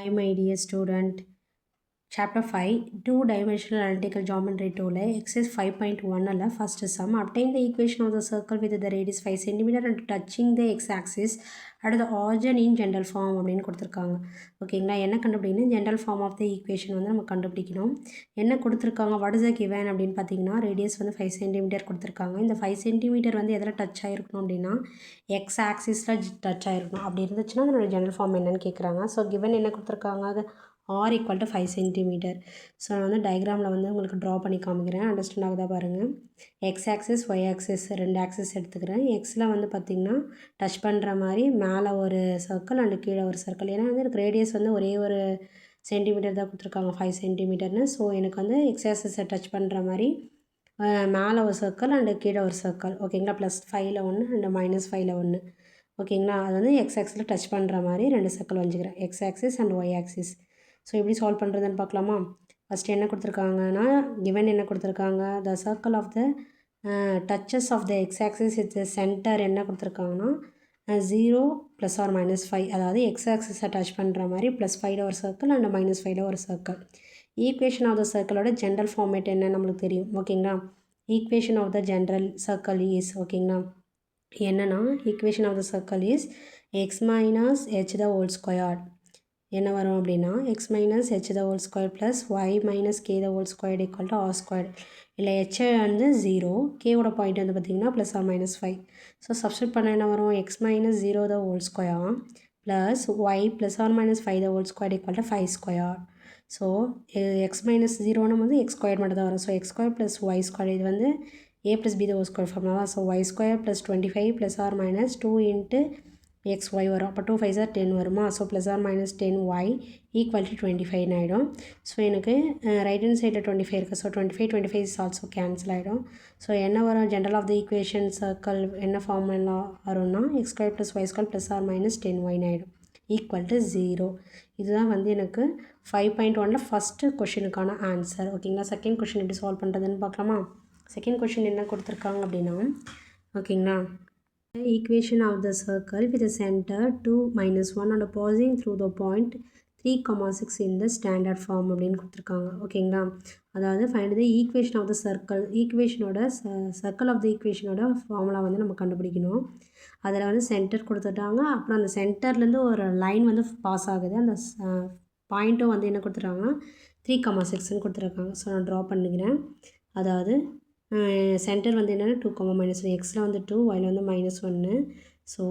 Hi, my dear student. Chapter 5 Two-Dimensional Analytical Geometry 2 exercise 5.1 first sum. Obtain the equation of the circle with the radius 5 cm and touching the x-axis at the origin in general form அப்படின்னு கொடுத்துருக்காங்க. ஓகேங்களா, என்ன கண்டுபிடிக்கணும்? General form of the equation வந்து நம்ம கண்டுபிடிக்கணும். என்ன கொடுத்துருக்காங்க, வாட் இஸ் த கிவன் அப்படின்னு பார்த்தீங்கன்னா, ரேடியஸ் வந்து 5 சென்டிமீட்டர் கொடுத்துருக்காங்க. இந்த 5 சென்டிமீட்டர் வந்து எதில் டச் ஆகிருக்கணும் அப்படின்னா எக்ஸ் ஆக்சிஸில் டச் ஆகிருக்கணும். அப்படி இருந்துச்சுன்னா அதனோட ஜென்ரல் ஃபார்ம் என்னன்னு கேட்குறாங்க. ஸோ கிவன் என்ன கொடுத்துருக்காங்க, அது R equal to 5 centimetre. So நான் வந்து டயக்ராமில் வந்து உங்களுக்கு ட்ரா பண்ணி காமிக்கிறேன், அண்டர்ஸ்டாண்ட் ஆகுதா பாருங்கள். எக்ஸ் ஆக்சிஸ் ஒய் ஆக்சிஸ் ரெண்டு ஆக்சிஸ் எடுத்துக்கிறேன். எக்ஸில் வந்து பார்த்திங்கன்னா டச் பண்ணுற மாதிரி மேலே ஒரு சர்க்கிள் அண்டு கீழே ஒரு சர்க்கிள். ஏன்னா வந்து எனக்கு ரேடியஸ் வந்து ஒரே ஒரு சென்டிமீட்டர் தான் கொடுத்துருக்காங்க, 5 சென்டிமீட்டர்னு. ஸோ எனக்கு வந்து எக்ஸ் ஆக்சிஸை டச் பண்ணுற மாதிரி மேலே ஒரு சர்க்கிள் அண்டு கீழே ஒரு சர்க்கிள். ஓகேங்களா, +5ல் ஒன்று அண்டு -5ல் ஒன்று. ஓகேங்களா, அது வந்து எக்ஸ் ஆக்சிஸில் டச் பண்ணுற மாதிரி ரெண்டு சர்க்கிள் வச்சுக்கிறேன், X axis and Y axis. So எப்படி சால்வ் பண்ணுறதுன்னு பார்க்கலாமா. ஃபஸ்ட்டு என்ன கொடுத்துருக்காங்கன்னா, கிவன் என்ன கொடுத்துருக்காங்க, the circle of the touches of the X axis with centre என்ன கொடுத்துருக்காங்கன்னா 0 ± -5. அதாவது எக்ஸ் ஆக்சிஸை டச் பண்ணுற மாதிரி +5ல் ஒரு சர்க்கிள் அண்ட் -5ல் ஒரு சர்க்கிள். ஈக்குவேஷன் ஆஃப் த சர்க்கிளோட ஜென்ரல் ஃபார்மேட் என்ன நம்மளுக்கு தெரியும். ஓகேங்களா, equation of the general circle is, ஓகேங்களா, என்னென்னா equation of the circle is x - h the whole squared. என்ன வரும் அப்படின்னா x - h the whole square plus y - k the whole squared equal to r squared. இல்லை h வந்து 0, k-ஓட point வந்து பார்த்திங்கன்னா +or -5. So substitute பண்ண என்ன வரும், x - 0 the whole square plus y +or -5 the whole squared equal to 5 square. So x - 0ன்னு வந்து x squared மட்டும் தான் வரும். So x squared plus y squared, இது வந்து a plus b the whole square formula. So y square plus 25 + or -2 into xy வரும். அப்போ 2 5s are 10 வருமா. So +or-10y equal to 25 ஆகிடும். ஸோ எனக்கு ரைட் ஹேண்ட் சைடில் 25 இருக்குது. ஸோ 25 இஸ் ஆல்சோ கேன்சல் ஆகிடும். ஸோ என்ன வரும், general of the equation circle என்ன ஃபார்முலா வரும்னா x² + y² +or-10y ஆகிடும் ஈக்குவல் டு 0. இதுதான் வந்து எனக்கு 5.1ல் ஃபஸ்ட்டு கொஷினுக்கான ஆன்சர். ஓகேங்களா, செகண்ட் கொஷின் எப்படி சால்வ் பண்ணுறதுன்னு பார்க்கலாமா. செகண்ட் கொஷின் என்ன கொடுத்துருக்காங்க அப்படின்னா, ஓகேங்களா, equation of the circle with the center 2 - 1 and passing through the point 3,6 in the standard form அப்படின்னு கொடுத்துருக்காங்க. ஓகேங்களா, அதாவது find the equation of the circle. ஈக்குவேஷனோட சர்க்கிள் ஆஃப் த ஈக்குவேஷனோட ஃபார்முலா வந்து நம்ம கண்டுபிடிக்கணும். அதில் வந்து சென்டர் கொடுத்துட்டாங்க. அப்புறம் அந்த சென்டர்லேருந்து ஒரு லைன் வந்து பாஸ் ஆகுது. அந்த பாயிண்ட்டும் வந்து என்ன கொடுத்துருக்காங்கன்னா 3,6ன்னு கொடுத்துருக்காங்க. ஸோ நான் ட்ரா பண்ணிக்கிறேன். அதாவது சென்டர் வந்து என்னென்னா 2, -1, எக்ஸில் வந்து 2, ஒயில் வந்து -1. ஸோ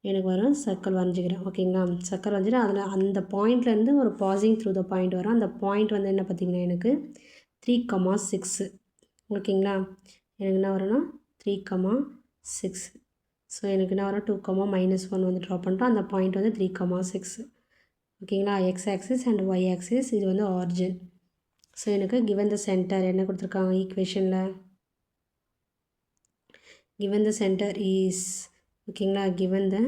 எனக்கு வரும் சர்க்கிள் வரைஞ்சிக்கிறேன். ஓகேங்களா, சர்க்கிள் வரைஞ்சிட்டு அதில் அந்த பாயிண்ட்லேருந்து ஒரு பாசிங் த்ரூ த பாயிண்ட் வரும். அந்த பாயிண்ட் வந்து என்ன பார்த்திங்கன்னா எனக்கு 3,6. ஓகேங்களா, எனக்கு என்ன வரும்னா 3,6. ஸோ எனக்கு என்ன வரும் 2, -1 வந்து ட்ரா பண்ணிட்டோம். அந்த பாயிண்ட் வந்து 3,6. ஓகேங்களா, X axis and Y axis, இது வந்து ஆரிஜின். ஸோ எனக்கு கிவன் த சென்டர் என்ன கொடுத்துருக்காங்க ஈக்குவேஷனில், given the center is, ஓகேங்களா, given the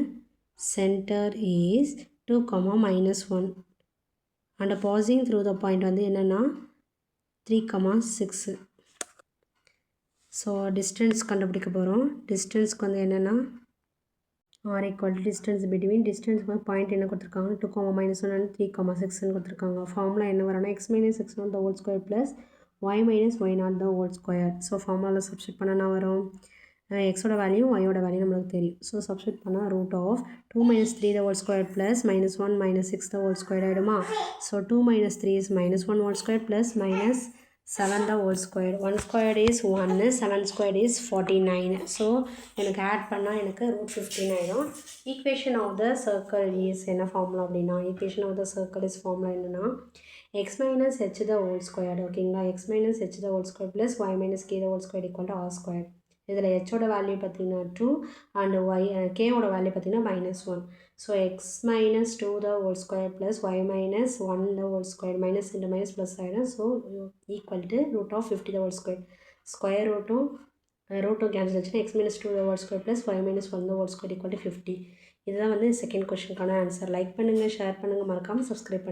center is 2, -1 and passing through the point வந்து என்னென்னா 3,6. ஸோ டிஸ்டன்ஸ் கண்டுபிடிக்க போகிறோம். டிஸ்டன்ஸ்க்கு வந்து என்னென்னா R equal to distance between, டிஸ்டன்ஸ்க்கு வந்து பாயிண்ட் என்ன கொடுத்துருக்காங்க 2, -1 and 3,6ன்னு கொடுத்துருக்காங்க. ஃபார்முலா என்ன வரும்னா x - x0 the whole square plus y - y0 the whole square. So ஃபார்முலாவில் சப்ஸ்டியூட் பண்ண என்ன வரும், எக்ஸோட வேல்யூ ஒய்யோட வேல்யூ நம்மளுக்கு தெரியும். ஸோ சப்ஸ்டியூட் பண்ணால் √2 - 3 the whole square plus -1 - 6 the whole square ஆகிடுமா. So 2 - 3 is -1 whole square plus -7 the whole square. 1 squared is 1, 7 squared is 49. So எனக்கு ஆட் பண்ணால் எனக்கு √15 ஆகிடும். Equation of the circle is என்ன ஃபார்முலா அப்படின்னா, equation of the circle is formula என்னென்னா x - h the whole square. ஓகேங்களா, x - h the whole square plus y - k the whole square equal to r square. இதில் ஹெச்சோட value பார்த்திங்கன்னா 2 and Y கேவோட value பார்த்திங்கன்னா -1. So x - 2 the whole square plus y - 1 the whole square, minus into minus plus ஆகிடும். So equal to √50 the whole square. Square ரூட்டும் cancel ஆச்சுன்னா x - 2 the whole square plus y - 1 the whole square equal to 50. இதுதான் வந்து second கொஸ்டினுக்கான answer. Like பண்ணுங்கள், share பண்ணுங்கள், மறக்காமல் subscribe பண்ணுங்கள்.